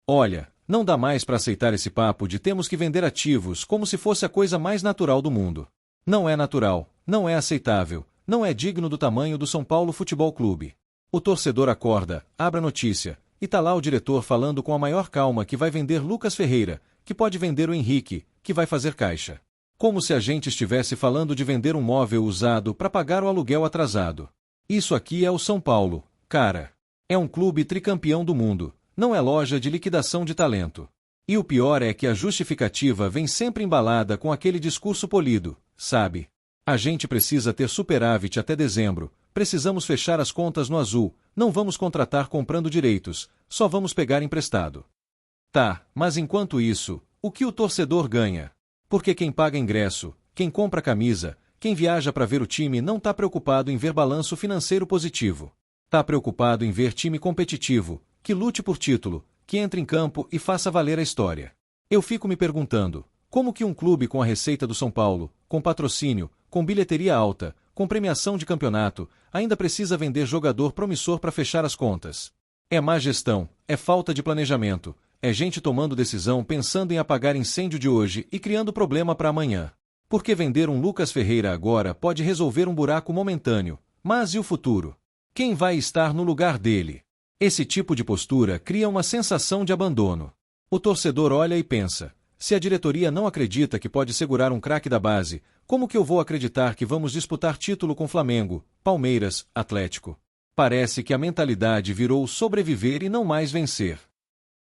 Olha, não dá mais para aceitar esse papo de temos que vender ativos como se fosse a coisa mais natural do mundo. Não é natural, não é aceitável, não é digno do tamanho do São Paulo Futebol Clube. O torcedor acorda, abre a notícia, e tá lá o diretor falando com a maior calma que vai vender Lucas Ferreira, que pode vender o Henrique, que vai fazer caixa. Como se a gente estivesse falando de vender um móvel usado para pagar o aluguel atrasado. Isso aqui é o São Paulo, cara. É um clube tricampeão do mundo, não é loja de liquidação de talento. E o pior é que a justificativa vem sempre embalada com aquele discurso polido, sabe? A gente precisa ter superávit até dezembro, precisamos fechar as contas no azul, não vamos contratar comprando direitos, só vamos pegar emprestado. Tá, mas enquanto isso, o que o torcedor ganha? Porque quem paga ingresso, quem compra camisa, quem viaja para ver o time não tá preocupado em ver balanço financeiro positivo. Tá preocupado em ver time competitivo, que lute por título, que entre em campo e faça valer a história. Eu fico me perguntando, como que um clube com a receita do São Paulo, com patrocínio, com bilheteria alta, com premiação de campeonato, ainda precisa vender jogador promissor para fechar as contas? É má gestão, é falta de planejamento, é gente tomando decisão pensando em apagar incêndio de hoje e criando problema para amanhã. Porque vender um Lucas Ferreira agora pode resolver um buraco momentâneo, mas e o futuro? Quem vai estar no lugar dele? Esse tipo de postura cria uma sensação de abandono. O torcedor olha e pensa, se a diretoria não acredita que pode segurar um craque da base, como que eu vou acreditar que vamos disputar título com Flamengo, Palmeiras, Atlético? Parece que a mentalidade virou sobreviver e não mais vencer.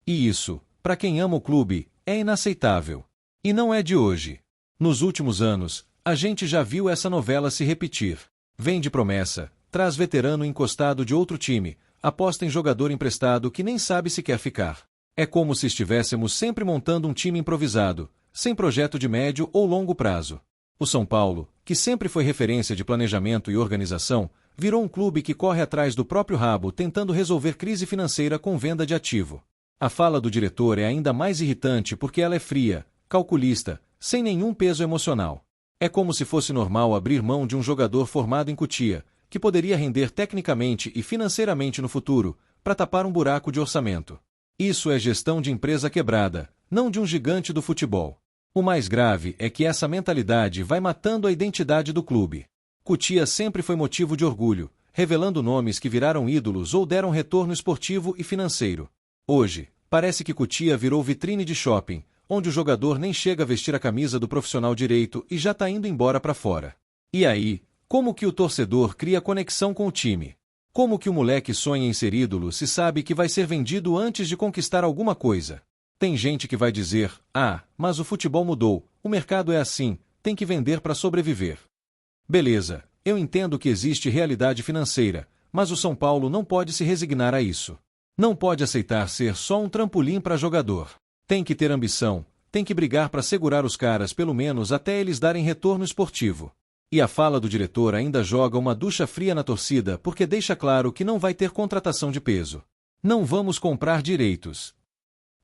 E isso, para quem ama o clube, é inaceitável. E não é de hoje. Nos últimos anos, a gente já viu essa novela se repetir. Vende promessa, traz veterano encostado de outro time, aposta em jogador emprestado que nem sabe se quer ficar. É como se estivéssemos sempre montando um time improvisado, sem projeto de médio ou longo prazo. O São Paulo, que sempre foi referência de planejamento e organização, virou um clube que corre atrás do próprio rabo tentando resolver crise financeira com venda de ativo. A fala do diretor é ainda mais irritante porque ela é fria, calculista, sem nenhum peso emocional. É como se fosse normal abrir mão de um jogador formado em Cotia, que poderia render tecnicamente e financeiramente no futuro, para tapar um buraco de orçamento. Isso é gestão de empresa quebrada, não de um gigante do futebol. O mais grave é que essa mentalidade vai matando a identidade do clube. Cotia sempre foi motivo de orgulho, revelando nomes que viraram ídolos ou deram retorno esportivo e financeiro. Hoje, parece que Cotia virou vitrine de shopping, onde o jogador nem chega a vestir a camisa do profissional direito e já está indo embora para fora. E aí, como que o torcedor cria conexão com o time? Como que o moleque sonha em ser ídolo se sabe que vai ser vendido antes de conquistar alguma coisa? Tem gente que vai dizer, mas o futebol mudou, o mercado é assim, tem que vender para sobreviver. Beleza, eu entendo que existe realidade financeira, mas o São Paulo não pode se resignar a isso. Não pode aceitar ser só um trampolim para jogador. Tem que ter ambição, tem que brigar para segurar os caras pelo menos até eles darem retorno esportivo. E a fala do diretor ainda joga uma ducha fria na torcida porque deixa claro que não vai ter contratação de peso. Não vamos comprar direitos.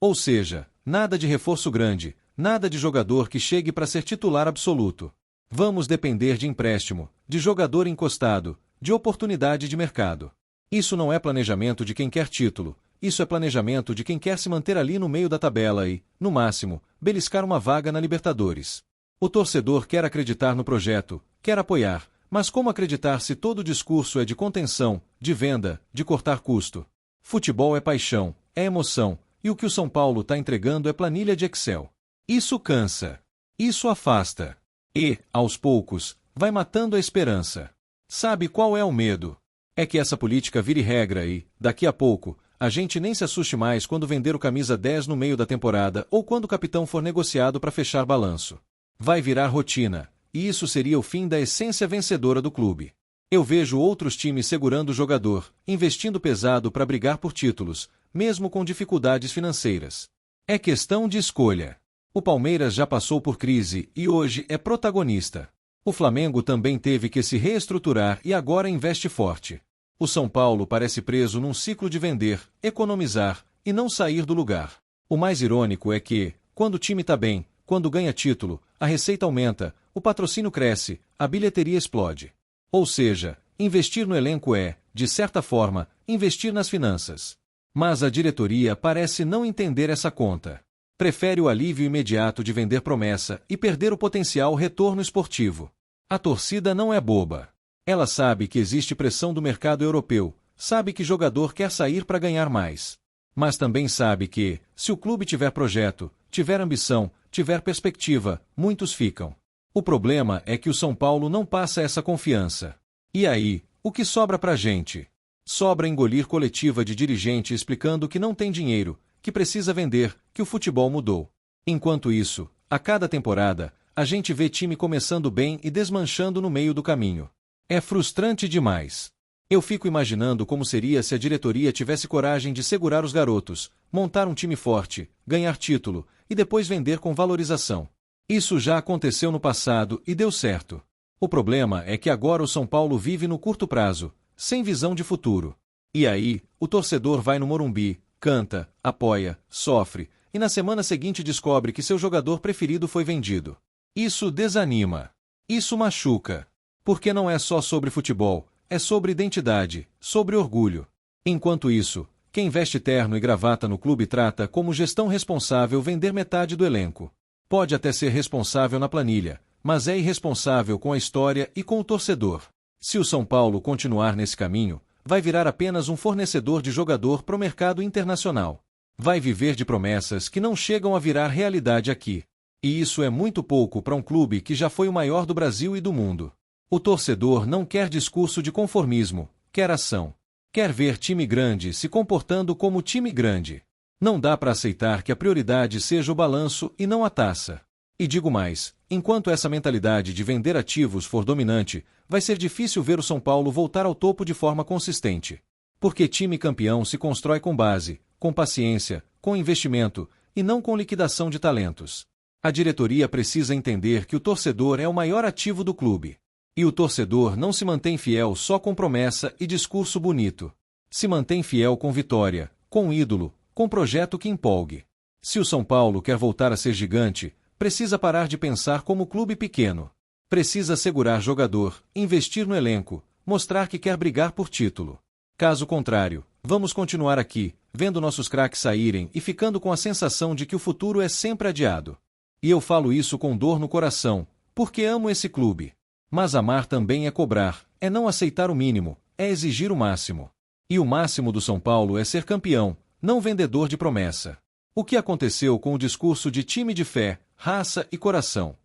Ou seja, nada de reforço grande, nada de jogador que chegue para ser titular absoluto. Vamos depender de empréstimo, de jogador encostado, de oportunidade de mercado. Isso não é planejamento de quem quer título, isso é planejamento de quem quer se manter ali no meio da tabela e, no máximo, beliscar uma vaga na Libertadores. O torcedor quer acreditar no projeto, quer apoiar, mas como acreditar se todo o discurso é de contenção, de venda, de cortar custo? Futebol é paixão, é emoção, e o que o São Paulo está entregando é planilha de Excel. Isso cansa. Isso afasta. E, aos poucos, vai matando a esperança. Sabe qual é o medo? É que essa política vire regra e, daqui a pouco, a gente nem se assuste mais quando vender o camisa 10 no meio da temporada ou quando o capitão for negociado para fechar balanço. Vai virar rotina, e isso seria o fim da essência vencedora do clube. Eu vejo outros times segurando o jogador, investindo pesado para brigar por títulos, mesmo com dificuldades financeiras. É questão de escolha. O Palmeiras já passou por crise e hoje é protagonista. O Flamengo também teve que se reestruturar e agora investe forte. O São Paulo parece preso num ciclo de vender, economizar e não sair do lugar. O mais irônico é que, quando o time está bem, quando ganha título, a receita aumenta, o patrocínio cresce, a bilheteria explode. Ou seja, investir no elenco é, de certa forma, investir nas finanças. Mas a diretoria parece não entender essa conta. Prefere o alívio imediato de vender promessa e perder o potencial retorno esportivo. A torcida não é boba. Ela sabe que existe pressão do mercado europeu, sabe que jogador quer sair para ganhar mais. Mas também sabe que, se o clube tiver projeto, tiver ambição, tiver perspectiva, muitos ficam. O problema é que o São Paulo não passa essa confiança. E aí, o que sobra pra gente? Sobra engolir coletiva de dirigente explicando que não tem dinheiro, que precisa vender, que o futebol mudou. Enquanto isso, a cada temporada, a gente vê time começando bem e desmanchando no meio do caminho. É frustrante demais. Eu fico imaginando como seria se a diretoria tivesse coragem de segurar os garotos, montar um time forte, ganhar título, e depois vender com valorização. Isso já aconteceu no passado e deu certo. O problema é que agora o São Paulo vive no curto prazo, sem visão de futuro. E aí, o torcedor vai no Morumbi, canta, apoia, sofre, e na semana seguinte descobre que seu jogador preferido foi vendido. Isso desanima. Isso machuca. Porque não é só sobre futebol, é sobre identidade, sobre orgulho. Enquanto isso, quem veste terno e gravata no clube trata como gestão responsável vender metade do elenco. Pode até ser responsável na planilha, mas é irresponsável com a história e com o torcedor. Se o São Paulo continuar nesse caminho, vai virar apenas um fornecedor de jogador para o mercado internacional. Vai viver de promessas que não chegam a virar realidade aqui. E isso é muito pouco para um clube que já foi o maior do Brasil e do mundo. O torcedor não quer discurso de conformismo, quer ação. Quer ver time grande se comportando como time grande. Não dá para aceitar que a prioridade seja o balanço e não a taça. E digo mais, enquanto essa mentalidade de vender ativos for dominante, vai ser difícil ver o São Paulo voltar ao topo de forma consistente. Porque time campeão se constrói com base, com paciência, com investimento, e não com liquidação de talentos. A diretoria precisa entender que o torcedor é o maior ativo do clube. E o torcedor não se mantém fiel só com promessa e discurso bonito. Se mantém fiel com vitória, com ídolo, com projeto que empolgue. Se o São Paulo quer voltar a ser gigante, precisa parar de pensar como clube pequeno. Precisa segurar jogador, investir no elenco, mostrar que quer brigar por título. Caso contrário, vamos continuar aqui, vendo nossos craques saírem e ficando com a sensação de que o futuro é sempre adiado. E eu falo isso com dor no coração, porque amo esse clube. Mas amar também é cobrar, é não aceitar o mínimo, é exigir o máximo. E o máximo do São Paulo é ser campeão, não vendedor de promessa. O que aconteceu com o discurso de time de fé, raça e coração?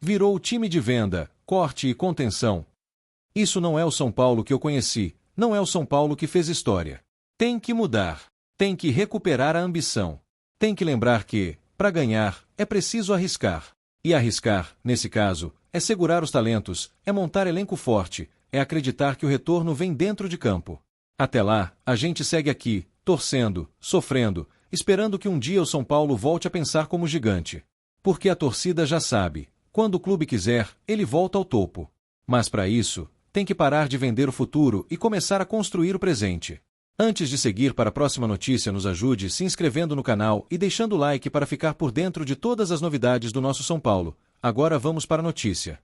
Virou time de venda, corte e contenção. Isso não é o São Paulo que eu conheci, não é o São Paulo que fez história. Tem que mudar. Tem que recuperar a ambição. Tem que lembrar que, para ganhar, é preciso arriscar. E arriscar, nesse caso, é segurar os talentos, é montar elenco forte, é acreditar que o retorno vem dentro de campo. Até lá, a gente segue aqui, torcendo, sofrendo, esperando que um dia o São Paulo volte a pensar como gigante. Porque a torcida já sabe, quando o clube quiser, ele volta ao topo. Mas para isso, tem que parar de vender o futuro e começar a construir o presente. Antes de seguir para a próxima notícia, nos ajude se inscrevendo no canal e deixando o like para ficar por dentro de todas as novidades do nosso São Paulo. Agora vamos para a notícia.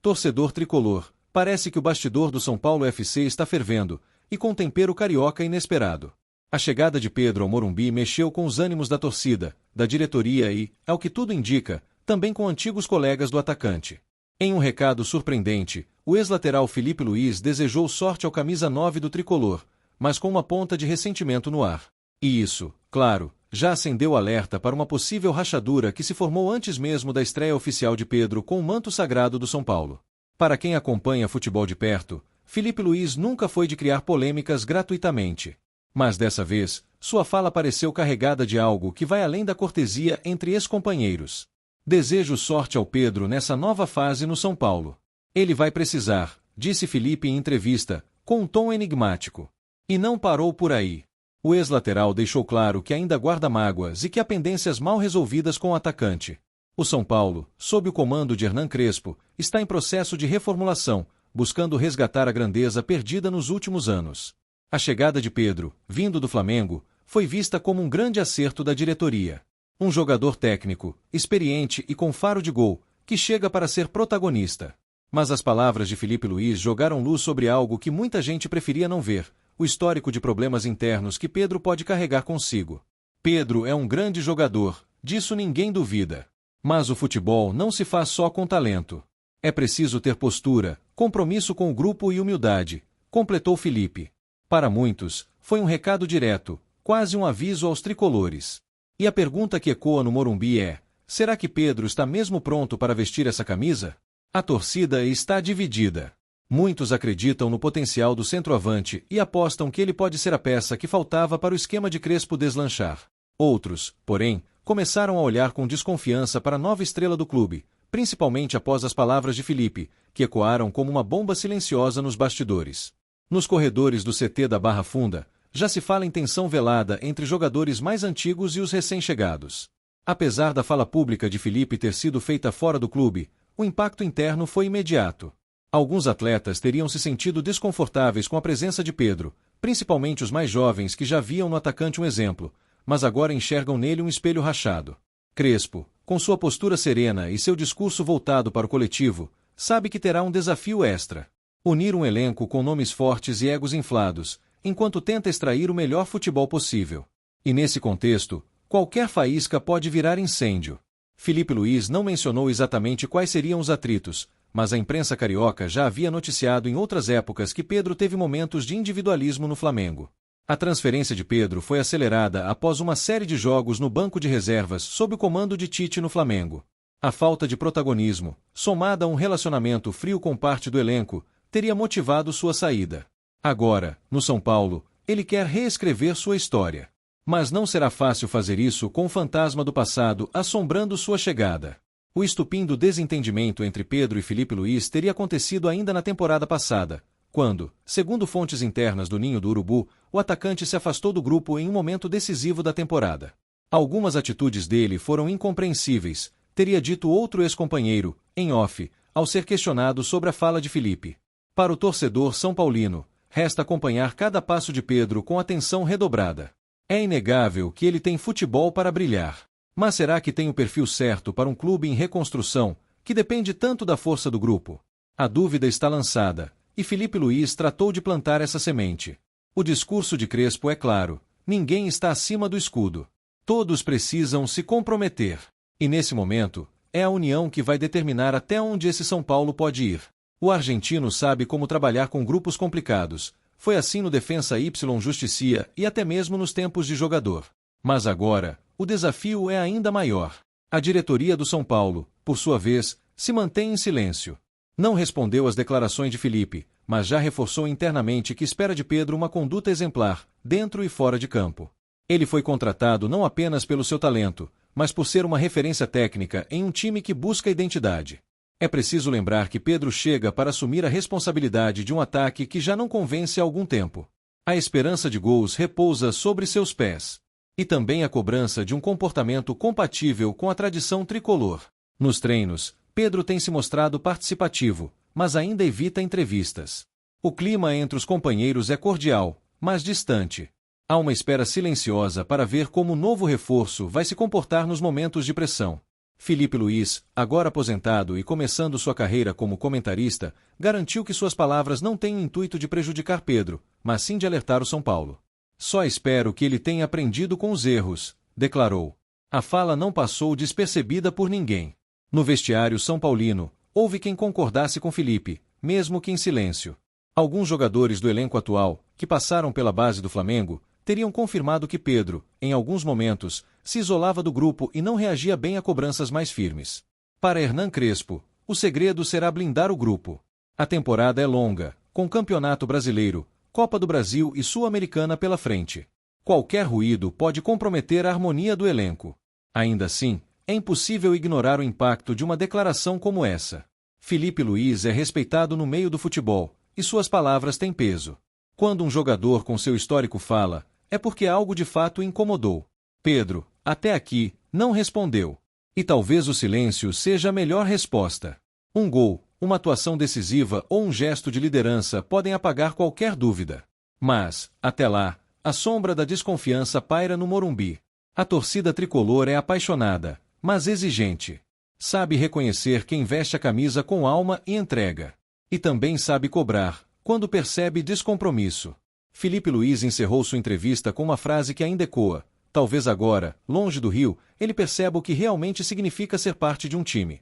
Torcedor tricolor, parece que o bastidor do São Paulo FC está fervendo, e com tempero carioca inesperado. A chegada de Pedro ao Morumbi mexeu com os ânimos da torcida, da diretoria e, ao que tudo indica, também com antigos colegas do atacante. Em um recado surpreendente, o ex-lateral Felipe Luiz desejou sorte ao camisa 9 do tricolor, mas com uma ponta de ressentimento no ar. E isso, claro, já acendeu alerta para uma possível rachadura que se formou antes mesmo da estreia oficial de Pedro com o manto sagrado do São Paulo. Para quem acompanha futebol de perto, Felipe Luiz nunca foi de criar polêmicas gratuitamente. Mas dessa vez, sua fala pareceu carregada de algo que vai além da cortesia entre ex-companheiros. Desejo sorte ao Pedro nessa nova fase no São Paulo. Ele vai precisar, disse Felipe em entrevista, com um tom enigmático. E não parou por aí. O ex-lateral deixou claro que ainda guarda mágoas e que há pendências mal resolvidas com o atacante. O São Paulo, sob o comando de Hernan Crespo, está em processo de reformulação, buscando resgatar a grandeza perdida nos últimos anos. A chegada de Pedro, vindo do Flamengo, foi vista como um grande acerto da diretoria. Um jogador técnico, experiente e com faro de gol, que chega para ser protagonista. Mas as palavras de Felipe Luiz jogaram luz sobre algo que muita gente preferia não ver, o histórico de problemas internos que Pedro pode carregar consigo. Pedro é um grande jogador, disso ninguém duvida. Mas o futebol não se faz só com talento. É preciso ter postura, compromisso com o grupo e humildade, completou Felipe. Para muitos, foi um recado direto, quase um aviso aos tricolores. E a pergunta que ecoa no Morumbi é: será que Pedro está mesmo pronto para vestir essa camisa? A torcida está dividida. Muitos acreditam no potencial do centroavante e apostam que ele pode ser a peça que faltava para o esquema de Crespo deslanchar. Outros, porém, começaram a olhar com desconfiança para a nova estrela do clube, principalmente após as palavras de Felipe, que ecoaram como uma bomba silenciosa nos bastidores. Nos corredores do CT da Barra Funda, já se fala em tensão velada entre jogadores mais antigos e os recém-chegados. Apesar da fala pública de Felipe ter sido feita fora do clube, o impacto interno foi imediato. Alguns atletas teriam se sentido desconfortáveis com a presença de Pedro, principalmente os mais jovens que já viam no atacante um exemplo, mas agora enxergam nele um espelho rachado. Crespo, com sua postura serena e seu discurso voltado para o coletivo, sabe que terá um desafio extra: unir um elenco com nomes fortes e egos inflados, enquanto tenta extrair o melhor futebol possível. E nesse contexto, qualquer faísca pode virar incêndio. Felipe Luiz não mencionou exatamente quais seriam os atritos, mas a imprensa carioca já havia noticiado em outras épocas que Pedro teve momentos de individualismo no Flamengo. A transferência de Pedro foi acelerada após uma série de jogos no banco de reservas sob o comando de Tite no Flamengo. A falta de protagonismo, somada a um relacionamento frio com parte do elenco, teria motivado sua saída. Agora, no São Paulo, ele quer reescrever sua história. Mas não será fácil fazer isso com o fantasma do passado assombrando sua chegada. O estupim do desentendimento entre Pedro e Felipe Luiz teria acontecido ainda na temporada passada, quando, segundo fontes internas do Ninho do Urubu, o atacante se afastou do grupo em um momento decisivo da temporada. Algumas atitudes dele foram incompreensíveis, teria dito outro ex-companheiro, em off, ao ser questionado sobre a fala de Felipe. Para o torcedor são paulino, resta acompanhar cada passo de Pedro com atenção redobrada. É inegável que ele tem futebol para brilhar. Mas será que tem o perfil certo para um clube em reconstrução, que depende tanto da força do grupo? A dúvida está lançada, e Felipe Luiz tratou de plantar essa semente. O discurso de Crespo é claro: ninguém está acima do escudo. Todos precisam se comprometer. E nesse momento, é a união que vai determinar até onde esse São Paulo pode ir. O argentino sabe como trabalhar com grupos complicados. Foi assim no Defensa Y Justicia e até mesmo nos tempos de jogador. Mas agora, o desafio é ainda maior. A diretoria do São Paulo, por sua vez, se mantém em silêncio. Não respondeu às declarações de Felipe, mas já reforçou internamente que espera de Pedro uma conduta exemplar, dentro e fora de campo. Ele foi contratado não apenas pelo seu talento, mas por ser uma referência técnica em um time que busca identidade. É preciso lembrar que Pedro chega para assumir a responsabilidade de um ataque que já não convence há algum tempo. A esperança de gols repousa sobre seus pés. E também a cobrança de um comportamento compatível com a tradição tricolor. Nos treinos, Pedro tem se mostrado participativo, mas ainda evita entrevistas. O clima entre os companheiros é cordial, mas distante. Há uma espera silenciosa para ver como o novo reforço vai se comportar nos momentos de pressão. Felipe Luiz, agora aposentado e começando sua carreira como comentarista, garantiu que suas palavras não têm o intuito de prejudicar Pedro, mas sim de alertar o São Paulo. Só espero que ele tenha aprendido com os erros, declarou. A fala não passou despercebida por ninguém. No vestiário são paulino, houve quem concordasse com Felipe, mesmo que em silêncio. Alguns jogadores do elenco atual, que passaram pela base do Flamengo, teriam confirmado que Pedro, em alguns momentos, se isolava do grupo e não reagia bem a cobranças mais firmes. Para Hernan Crespo, o segredo será blindar o grupo. A temporada é longa, com Campeonato Brasileiro, Copa do Brasil e Sul-Americana pela frente. Qualquer ruído pode comprometer a harmonia do elenco. Ainda assim, é impossível ignorar o impacto de uma declaração como essa. Felipe Luiz é respeitado no meio do futebol, e suas palavras têm peso. Quando um jogador com seu histórico fala, é porque algo de fato o incomodou. Pedro, até aqui, não respondeu. E talvez o silêncio seja a melhor resposta. Um gol, uma atuação decisiva ou um gesto de liderança podem apagar qualquer dúvida. Mas, até lá, a sombra da desconfiança paira no Morumbi. A torcida tricolor é apaixonada, mas exigente. Sabe reconhecer quem veste a camisa com alma e entrega. E também sabe cobrar, quando percebe descompromisso. Filipe Luís encerrou sua entrevista com uma frase que ainda ecoa. Talvez agora, longe do Rio, ele perceba o que realmente significa ser parte de um time.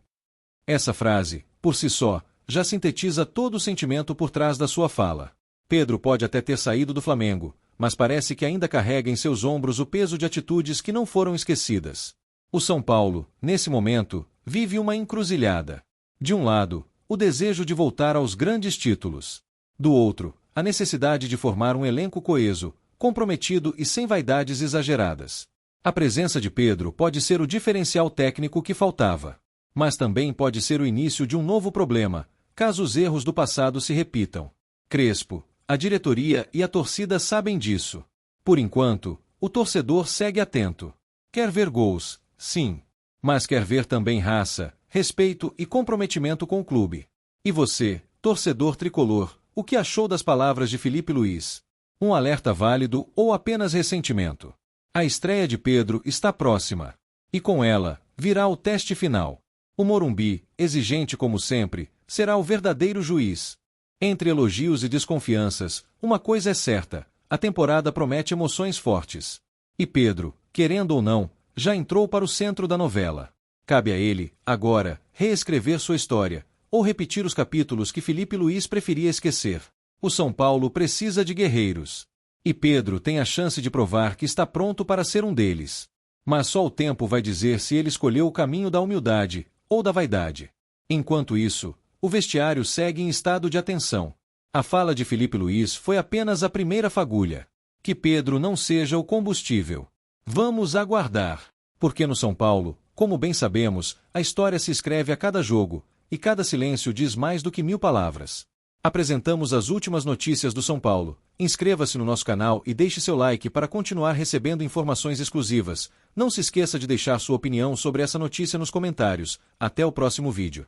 Essa frase, por si só, já sintetiza todo o sentimento por trás da sua fala. Pedro pode até ter saído do Flamengo, mas parece que ainda carrega em seus ombros o peso de atitudes que não foram esquecidas. O São Paulo, nesse momento, vive uma encruzilhada. De um lado, o desejo de voltar aos grandes títulos. Do outro, a necessidade de formar um elenco coeso, comprometido e sem vaidades exageradas. A presença de Pedro pode ser o diferencial técnico que faltava. Mas também pode ser o início de um novo problema, caso os erros do passado se repitam. Crespo, a diretoria e a torcida sabem disso. Por enquanto, o torcedor segue atento. Quer ver gols, sim. Mas quer ver também raça, respeito e comprometimento com o clube. E você, torcedor tricolor, o que achou das palavras de Filipe Luís? Um alerta válido ou apenas ressentimento? A estreia de Pedro está próxima. E com ela, virá o teste final. O Morumbi, exigente como sempre, será o verdadeiro juiz. Entre elogios e desconfianças, uma coisa é certa: a temporada promete emoções fortes. E Pedro, querendo ou não, já entrou para o centro da novela. Cabe a ele, agora, reescrever sua história, ou repetir os capítulos que Filipe Luís preferia esquecer. O São Paulo precisa de guerreiros. E Pedro tem a chance de provar que está pronto para ser um deles. Mas só o tempo vai dizer se ele escolheu o caminho da humildade ou da vaidade. Enquanto isso, o vestiário segue em estado de atenção. A fala de Filipe Luís foi apenas a primeira fagulha. Que Pedro não seja o combustível. Vamos aguardar. Porque no São Paulo, como bem sabemos, a história se escreve a cada jogo, e cada silêncio diz mais do que 1000 palavras. Apresentamos as últimas notícias do São Paulo. Inscreva-se no nosso canal e deixe seu like para continuar recebendo informações exclusivas. Não se esqueça de deixar sua opinião sobre essa notícia nos comentários. Até o próximo vídeo.